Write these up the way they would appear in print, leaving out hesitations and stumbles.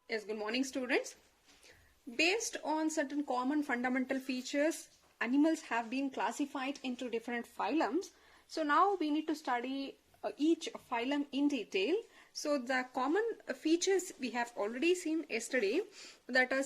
Yes, good morning, students. Based on certain common fundamental features, animals have been classified into different phylums. So now we need to study each phylum in detail. So the common features we have already seen yesterday, that are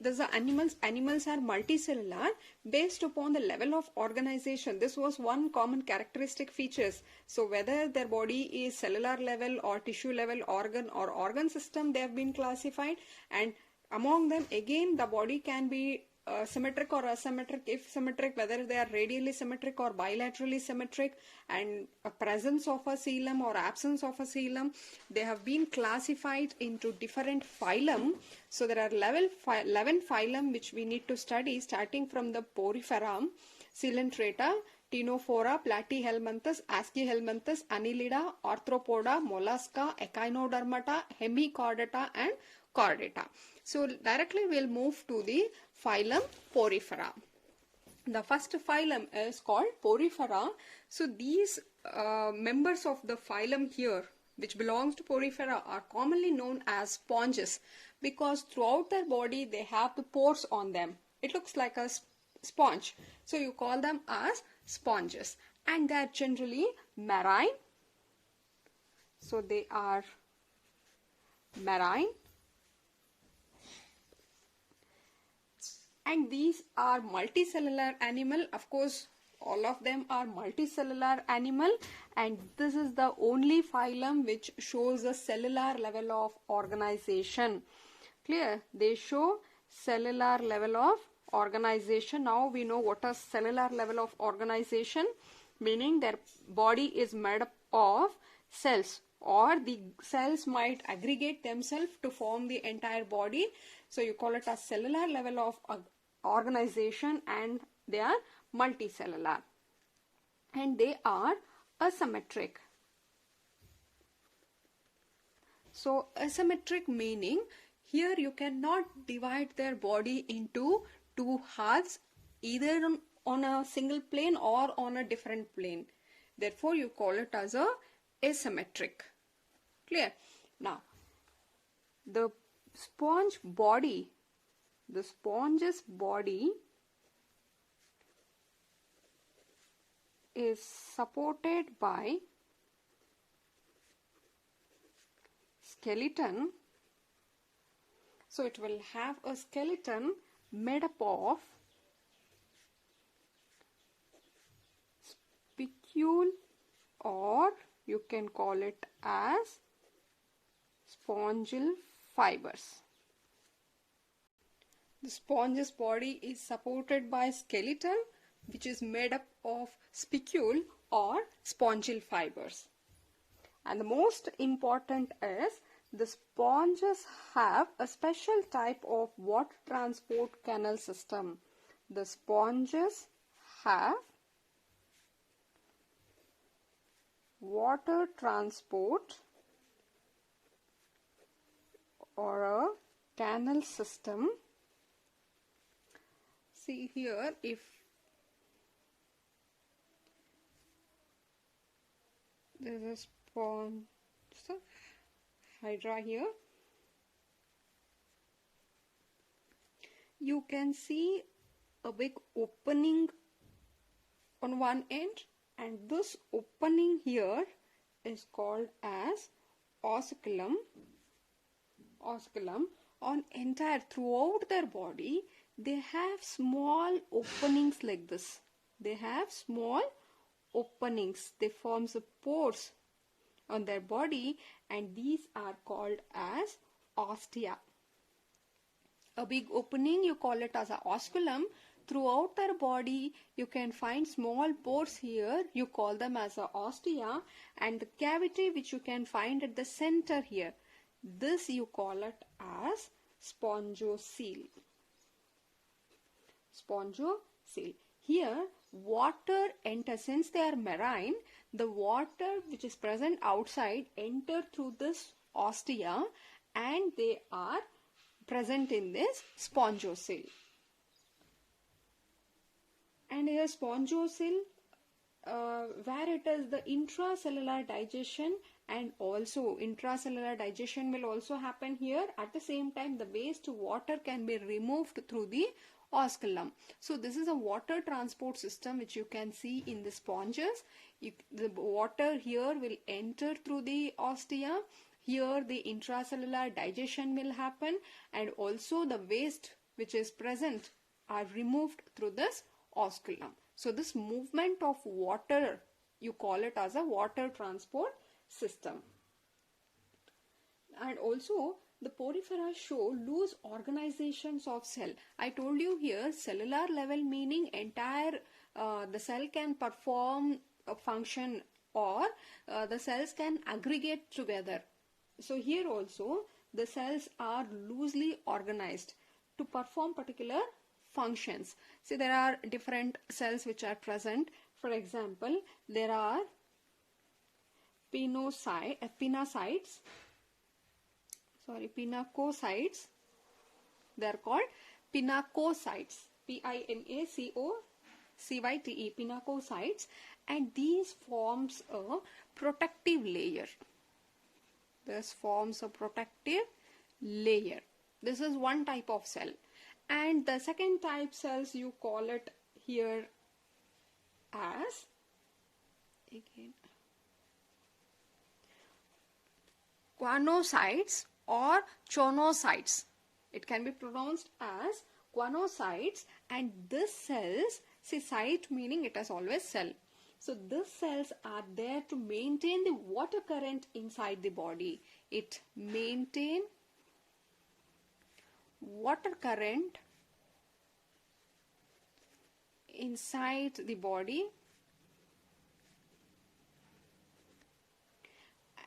there's the animals are multicellular based upon the level of organization. This was one common characteristic features. So whether their body is cellular level or tissue level, organ system, they have been classified, and among them again the body can be symmetric or asymmetric. If symmetric, whether they are radially symmetric or bilaterally symmetric, and a presence of a coelom or absence of a coelom, they have been classified into different phylum. So there are 11 phylum which we need to study, starting from the Porifera, Coelenterata, Ctenophora, Platyhelminthes, Aschelminthes, Annelida, Arthropoda, Mollusca, Echinodermata, Hemichordata and Chordata. So directly we'll move to the phylum Porifera. The first phylum is called Porifera. So these members of the phylum here, which belongs to Porifera, are commonly known as sponges because throughout their body they have the pores on them. It looks like a sponge. So you call them as sponges, and they are generally marine. So they are marine. And these are multicellular animal. Of course, all of them are multicellular animal, and this is the only phylum which shows a cellular level of organization. Clear? They show cellular level of organization. Now we know what is cellular level of organization, meaning their body is made up of cells, or the cells might aggregate themselves to form the entire body. So you call it a cellular level of organization, and they are multicellular, and they are asymmetric. So asymmetric meaning here you cannot divide their body into two halves, either on a single plane or on a different plane. Therefore you call it as a asymmetric. Clear? Now the sponge's body is supported by skeleton. So it will have a skeleton made up of spicule, or you can call it as spongal fibers. The sponge's body is supported by skeleton which is made up of spicule or spongal fibers. And the most important is the sponges have a special type of water transport canal system. The sponges have water transport or a canal system. See here, if there is a sponge, hydra here, you can see a big opening on one end, and this opening here is called as osculum. On entire throughout their body they have small openings like this. They have small openings. They form the pores on their body, and these are called as ostia. A big opening, you call it as a osculum. Throughout their body you can find small pores here, you call them as a ostia, and the cavity which you can find at the center here, this you call it as spongocoel. Here water enters, since they are marine, the water which is present outside enter through this ostia, and they are present in this spongocoel. And here spongocoel, where it is the intracellular digestion and also intracellular digestion will also happen here. At the same time, the waste water can be removed through the osculum. So this is a water transport system which you can see in the sponges. The water here will enter through the ostia. Here the intracellular digestion will happen, and also the waste which is present are removed through this osculum. So this movement of water, you call it as a water transport system. And also the porifera show loose organizations of cell. I told you here cellular level meaning entire the cell can perform a function, or the cells can aggregate together. So here also the cells are loosely organized to perform particular functions. See, there are different cells which are present. For example, there are pinacocytes. They are called pinacocytes. Pinacocyte, pinacocytes, and these forms a protective layer. This forms a protective layer. This is one type of cell. And the second type cells, you call it here as, again, guanocytes or chonocytes. It can be pronounced as guanocytes, and these cells, see, cyte meaning it is always cell. So these cells are there to maintain the water current inside the body. It maintains water current inside the body.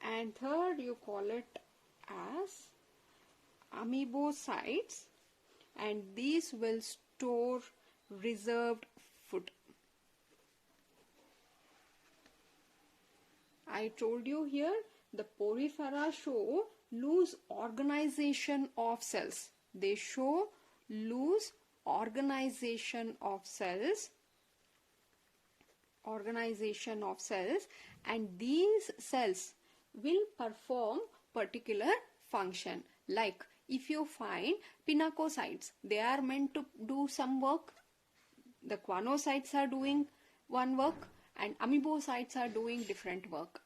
And third, you call it as amoebocytes, and these will store reserved food. I told you here the porifera show loose organization of cells. They show loose organization of cells, and these cells will perform particular function. Like if you find pinacocytes, they are meant to do some work. The guanocytes are doing one work, and amoebocytes are doing different work.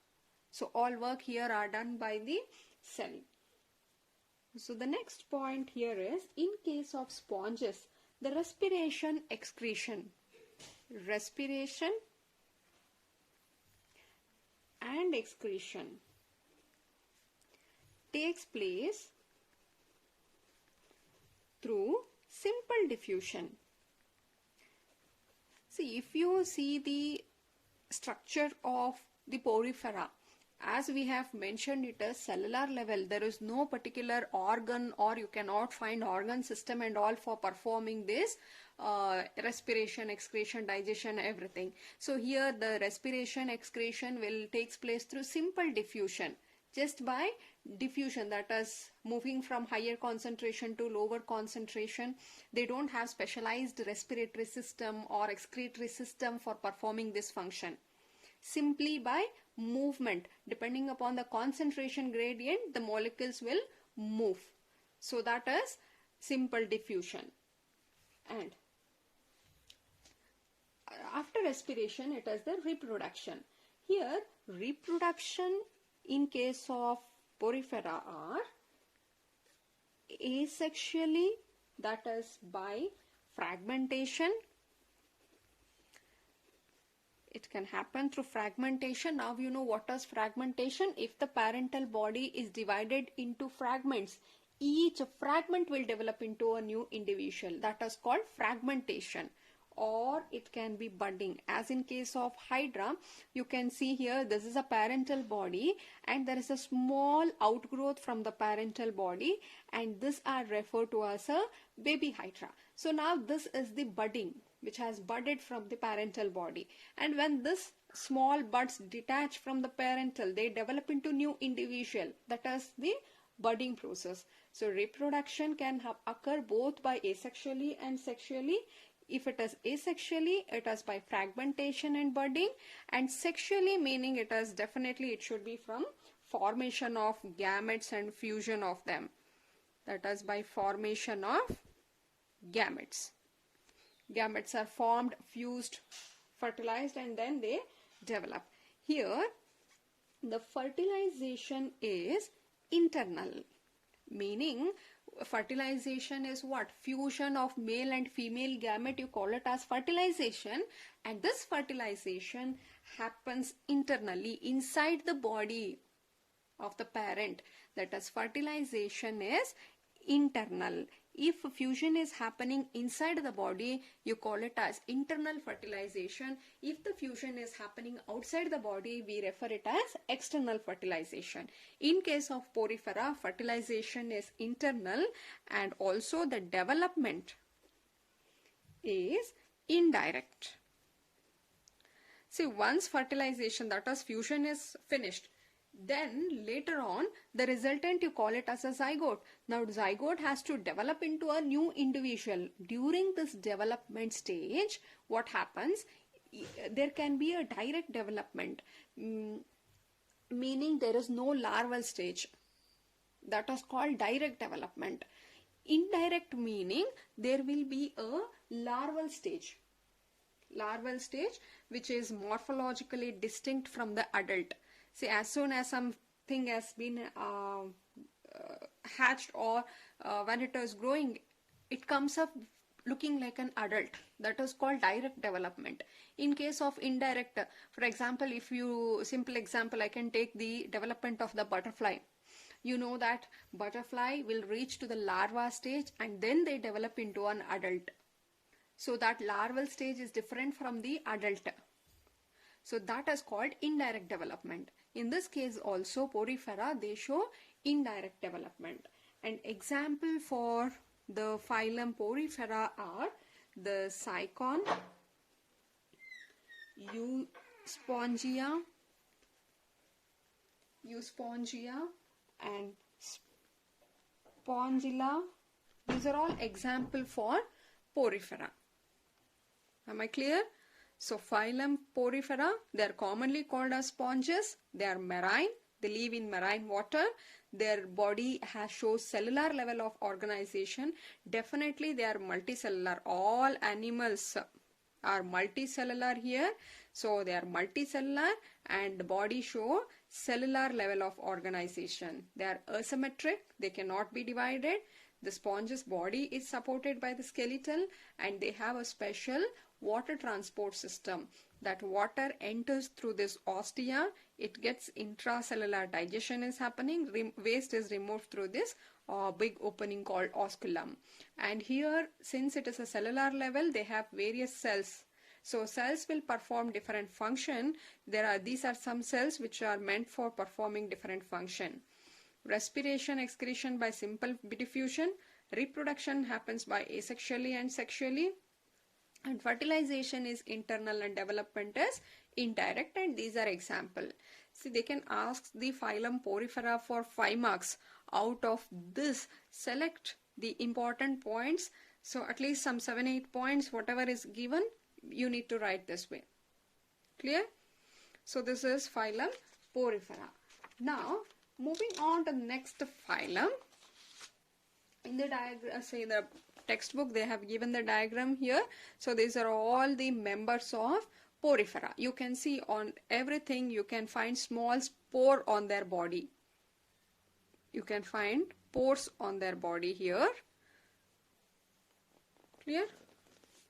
So all work here are done by the cell. So the next point here is, in case of sponges, the respiration and excretion takes place through simple diffusion. See, if you see the structure of the porifera, as we have mentioned it as cellular level, there is no particular organ, or you cannot find organ system and all for performing this respiration, excretion, digestion, everything. So here the respiration, excretion will takes place through simple diffusion, just by diffusion, that is moving from higher concentration to lower concentration. They don't have specialized respiratory system or excretory system for performing this function. Simply by movement, depending upon the concentration gradient, the molecules will move. So that is simple diffusion. And after respiration, it is the reproduction. Here, reproduction in case of porifera are asexually, that is by fragmentation. It can happen through fragmentation. Now you know what is fragmentation. If the parental body is divided into fragments, each fragment will develop into a new individual. That is called fragmentation. Or it can be budding. As in case of Hydra, you can see here this is a parental body and there is a small outgrowth from the parental body, and this are referred to as a baby Hydra. So now this is the budding which has budded from the parental body, and when this small buds detach from the parental, they develop into new individual. That is the budding process. So reproduction can occur both by asexually and sexually. If it is asexually, it is by fragmentation and budding, and sexually meaning it is definitely it should be from formation of gametes and fusion of them. That is by formation of gametes. Gametes are formed, fused, fertilized, and then they develop. Here, the fertilization is internal, meaning fertilization is what? Fusion of male and female gamete, you call it as fertilization, and this fertilization happens internally inside the body of the parent. That is, fertilization is internal. If fusion is happening inside the body, you call it as internal fertilization. If the fusion is happening outside the body, we refer it as external fertilization. In case of Porifera, fertilization is internal, and also the development is indirect. See, once fertilization, that is fusion, is finished, then later on the resultant, you call it as a zygote. Now zygote has to develop into a new individual. During this development stage, what happens? There can be a direct development, meaning there is no larval stage. That is called direct development. Indirect meaning there will be a larval stage. Larval stage which is morphologically distinct from the adult. See, as soon as something has been hatched, or when it is growing, it comes up looking like an adult. That is called direct development. In case of indirect, for example, if you, simple example, I can take the development of the butterfly. You know that butterfly will reach to the larva stage and then they develop into an adult. So that larval stage is different from the adult. So that is called indirect development. In this case also, Porifera, they show indirect development. And example for the phylum Porifera are the Cycon, Euspongia, and Spongilla. These are all example for Porifera. Am I clear? So phylum Porifera, they are commonly called as sponges. They are marine. They live in marine water. Their body shows cellular level of organization. Definitely they are multicellular. All animals are multicellular here. So they are multicellular and the body show cellular level of organization. They are asymmetric. They cannot be divided. The sponge's body is supported by the skeletal and they have a special water transport system. That water enters through this ostia, it gets intracellular digestion is happening, waste is removed through this big opening called osculum. And here, since it is a cellular level, they have various cells. So cells will perform different function. These are some cells which are meant for performing different function. Respiration, excretion by simple diffusion. Reproduction happens by asexually and sexually. And fertilization is internal and development is indirect, and these are example. See, they can ask the phylum Porifera for 5 marks. Out of this, select the important points. So at least some 7-8 points, whatever is given, you need to write this way. Clear? So this is phylum Porifera. Now, moving on to the next phylum. In the diagram, say the textbook, they have given the diagram here. So these are all the members of Porifera. You can see on everything, you can find small spore on their body. You can find pores on their body here. Clear?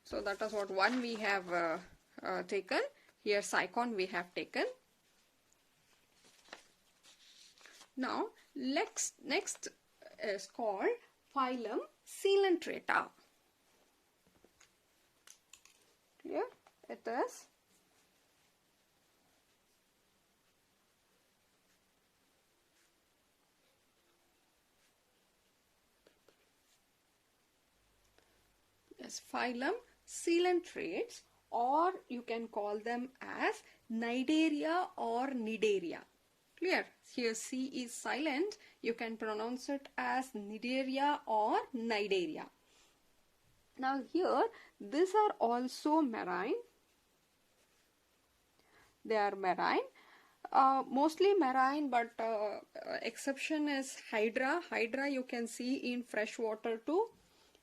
So that is what one we have taken. Here Cycon we have taken. Now next is called phylum Coelenterata. Clear? It is phylum Coelenterates, or you can call them as Cnidaria or Cnidaria. Clear? Here C is silent. You can pronounce it as Cnidaria or Cnidaria. Now here, these are also marine. They are marine. Mostly marine, but exception is hydra. Hydra you can see in fresh water too.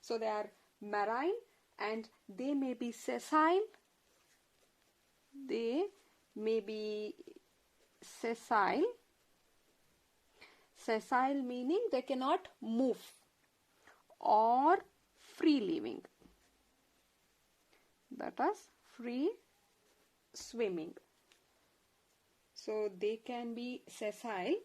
So they are marine and they may be sessile. They may be sessile. Sessile meaning they cannot move, or free living. That is free swimming. So they can be sessile.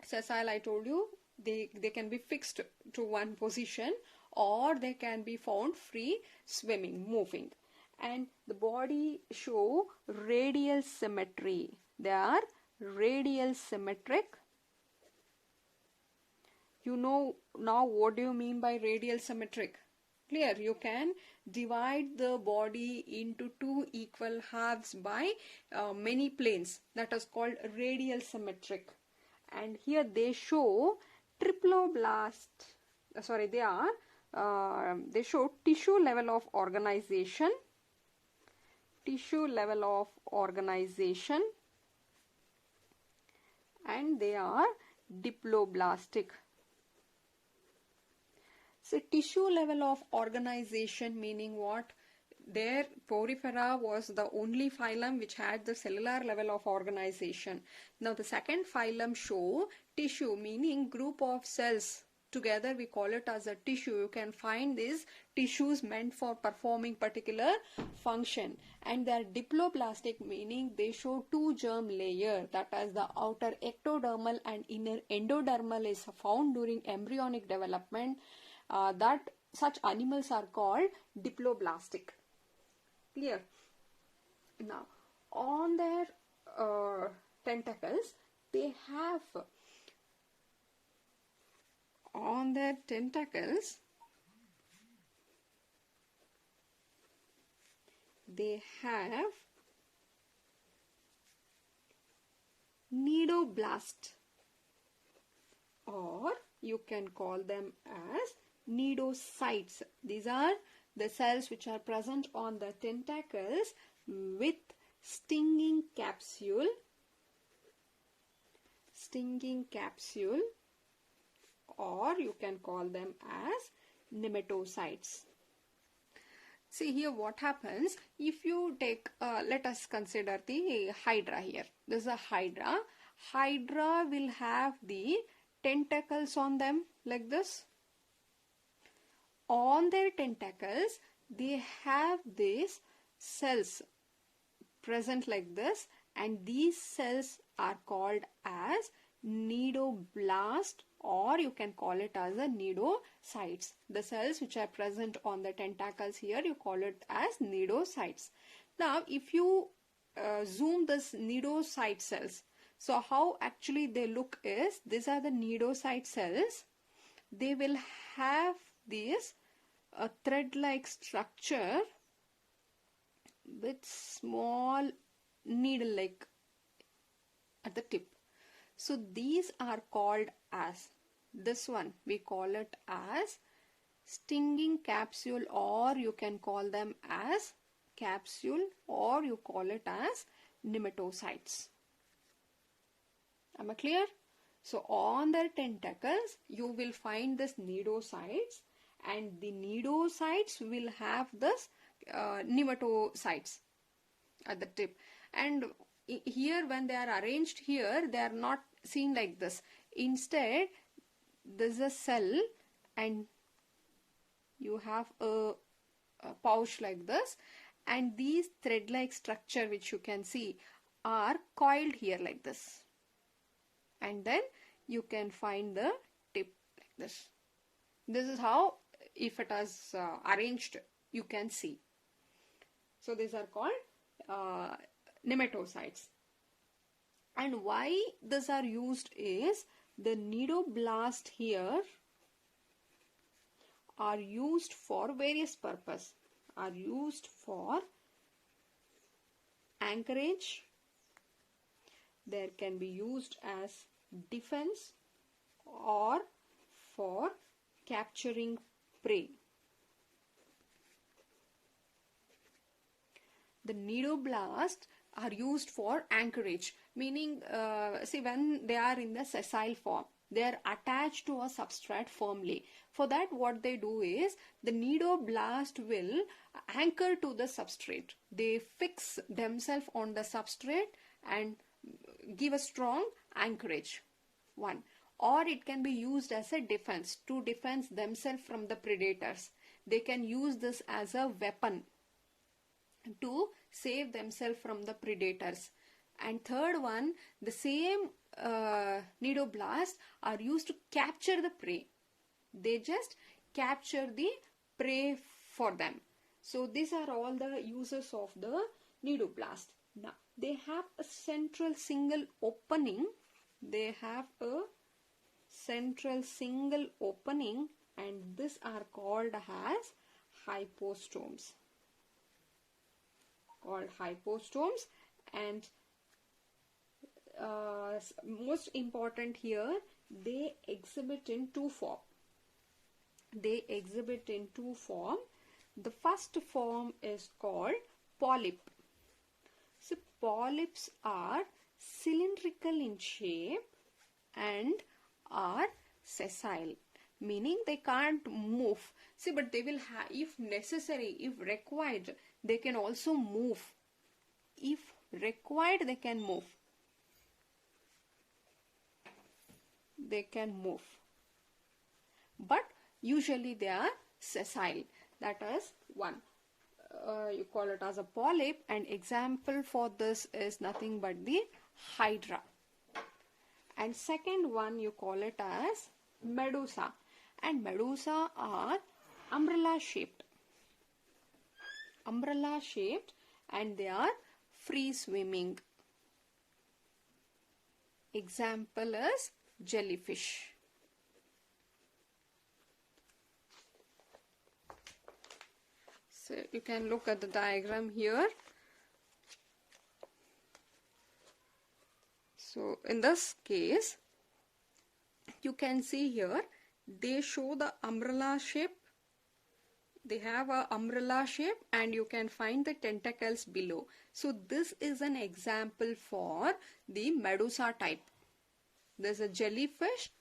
Sessile, I told you, they can be fixed to one position, or they can be found free swimming, moving. And the body show radial symmetry. They are radial symmetric. You know now what do you mean by radial symmetric? Clear? You can divide the body into two equal halves by many planes. That is called radial symmetric. And here they show triploblast. Sorry, they show tissue level of organization. Tissue level of organization. And they are diploblastic. So tissue level of organization meaning what? There Porifera was the only phylum which had the cellular level of organization. Now the second phylum show tissue meaning group of cells. Together we call it as a tissue. You can find these tissues meant for performing particular function. And they are diploblastic meaning they show two germ layer, that is the outer ectodermal and inner endodermal is found during embryonic development. That such animals are called diploblastic. Clear? Now on their tentacles they have nidoblast, or you can call them as nidocytes. These are the cells which are present on the tentacles with stinging capsule, or you can call them as nematocytes. See here what happens if you take, let us consider the hydra here. This is a hydra. Hydra will have the tentacles on them like this. On their tentacles they have these cells present like this, and these cells are called as nidoblast, or you can call it as a nidocytes. The cells which are present on the tentacles here, you call it as nidocytes. Now if you zoom this nidocyte cells, so how actually they look is, these are the nidocyte cells. They will have this a thread-like structure with small needle-like at the tip. So these are called as, this one we call it as stinging capsule, or you can call them as capsule, or you call it as nematocytes. Am I clear? So on their tentacles you will find this nidocytes, and the nidocytes will have this nematocytes at the tip. And here when they are arranged here, they are not seen like this. Instead this is a cell and you have a pouch like this, and these thread-like structure which you can see are coiled here like this, and then you can find the tip like this. This is how, if it is arranged, you can see. So these are called nematocytes. And why these are used is, the nidoblast here are used for various purpose. Are used for anchorage. There can be used as defense or for capturing prey. The nidoblast are used for anchorage, meaning see, when they are in the sessile form, they are attached to a substrate firmly. For that, what they do is the nidoblast will anchor to the substrate. They fix themselves on the substrate and give a strong anchorage. One. Or it can be used as a defense to defend themselves from the predators. They can use this as a weapon to save themselves from the predators. And third one, the same nidoblasts are used to capture the prey. They just capture the prey for them. So these are all the uses of the nidoblast. Now they have a central single opening. They have a central single opening, and these are called as hypostomes. And most important here, they exhibit in two form. The first form is called polyp. So polyps are cylindrical in shape and are sessile, meaning they can't move. See, but they will have, if necessary, if required, they can also move. If required, they can move. But usually they are sessile. That is one. You call it as a polyp, and example for this is nothing but the hydra. And second one, you call it as medusa. And medusa are umbrella shaped, and they are free swimming. Example is jellyfish. So you can look at the diagram here. So in this case, you can see here, they show the umbrella shape. They have a umbrella shape, and you can find the tentacles below. So this is an example for the medusa type. There's a jellyfish,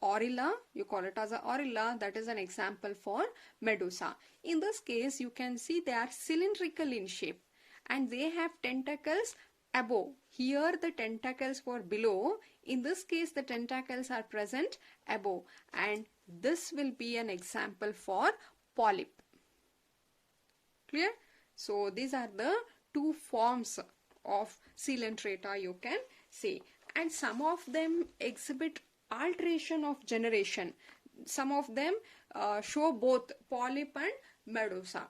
orilla, you call it as a orilla, that is an example for medusa. In this case, you can see they are cylindrical in shape, and they have tentacles above. Here the tentacles were below. In this case, the tentacles are present above, and this will be an example for polyp. Clear? So these are the two forms of coelenterata you can see, and some of them exhibit alteration of generation. Some of them show both polyp and medusa.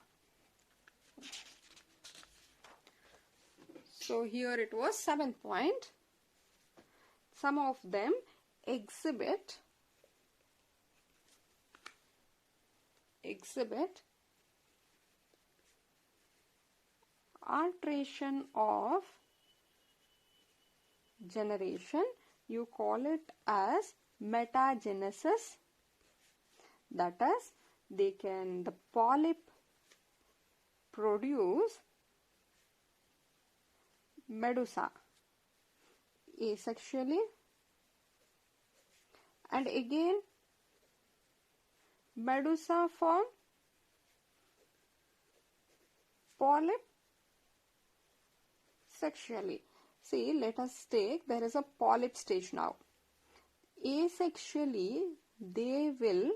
So here it was 7th point. Some of them exhibit alteration of generation. You call it as metagenesis. That is, the polyp produce medusa asexually, and again medusa form polyp sexually. See, let us take, there is a polyp stage now. Asexually, they will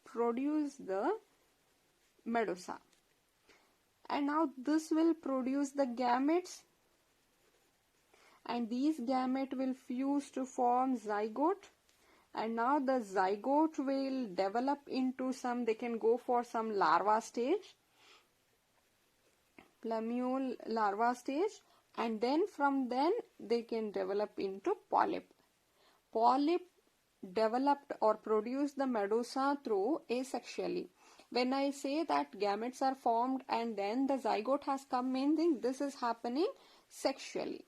produce the medusa, and now this will produce the gametes, and these gametes will fuse to form zygote, and now the zygote will develop into some, they can go for some larva stage, plumule larva stage, and then from then they can develop into polyp. Polyp developed or produced the medusa through asexually. When I say that gametes are formed and then the zygote has come in, this is happening sexually.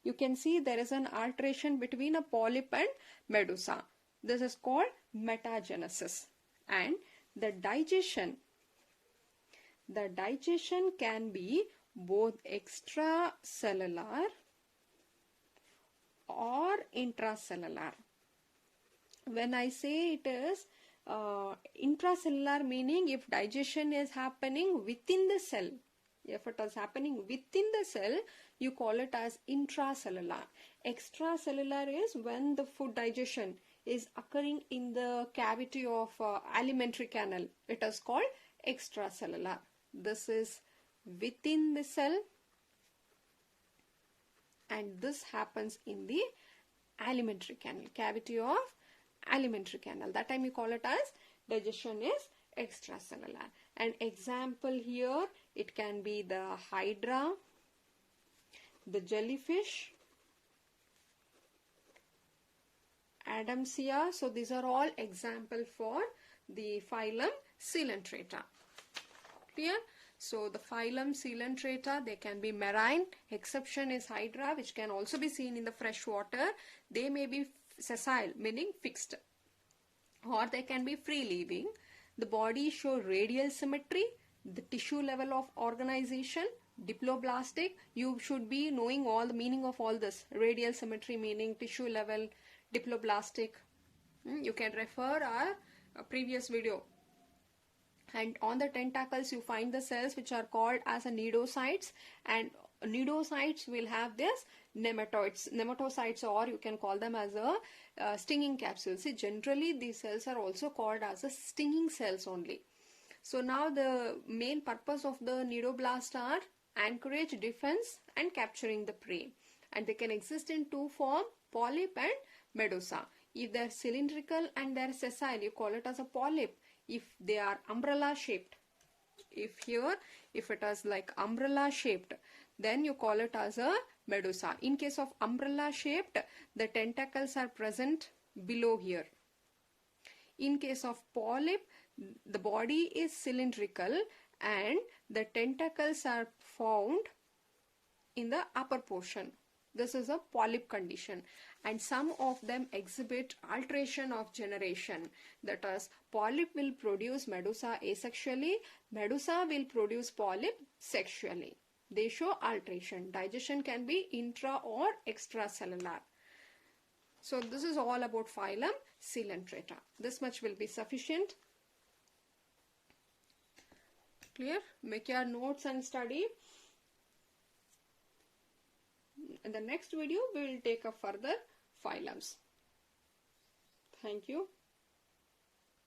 You can see there is an alteration between a polyp and medusa. This is called metagenesis. And the digestion can be both extracellular or intracellular. When I say it is intracellular, meaning if digestion is happening within the cell, if it is happening within the cell, you call it as intracellular. Extracellular is when the food digestion is occurring in the cavity of alimentary canal. It is called extracellular. This is within the cell, and this happens in the alimentary canal, cavity of alimentary canal. That time you call it as digestion is extracellular. An example here, it can be the hydra, the jellyfish, Adamsia. So these are all example for the phylum Coelenterata. Clear? So the phylum Coelenterata, they can be marine. Exception is hydra, which can also be seen in the fresh water. They may be sessile, meaning fixed, or they can be free living. The body show radial symmetry, the tissue level of organization, diploblastic. You should be knowing all the meaning of all this. Radial symmetry meaning tissue level, diploblastic. You can refer our previous video. And on the tentacles you find the cells which are called as a cnidocytes, and cnidocytes will have this nematocytes, or you can call them as a stinging capsules. See, generally these cells are also called as a stinging cells only. So now the main purpose of the cnidoblast are anchorage, defense and capturing the prey, and they can exist in two forms, polyp and medusa. If they are cylindrical and they are sessile, you call it as a polyp. If they are umbrella shaped, if it is like umbrella shaped, then you call it as a medusa. In case of umbrella shaped, the tentacles are present below here. In case of polyp, the body is cylindrical and the tentacles are found in the upper portion. This is a polyp condition, and some of them exhibit alteration of generation. That is, polyp will produce medusa asexually, medusa will produce polyp sexually. They show alteration. Digestion can be intra or extracellular. So this is all about phylum Coelenterata. This much will be sufficient. Clear? Make your notes and study. In the next video, we will take up further phylums. Thank you.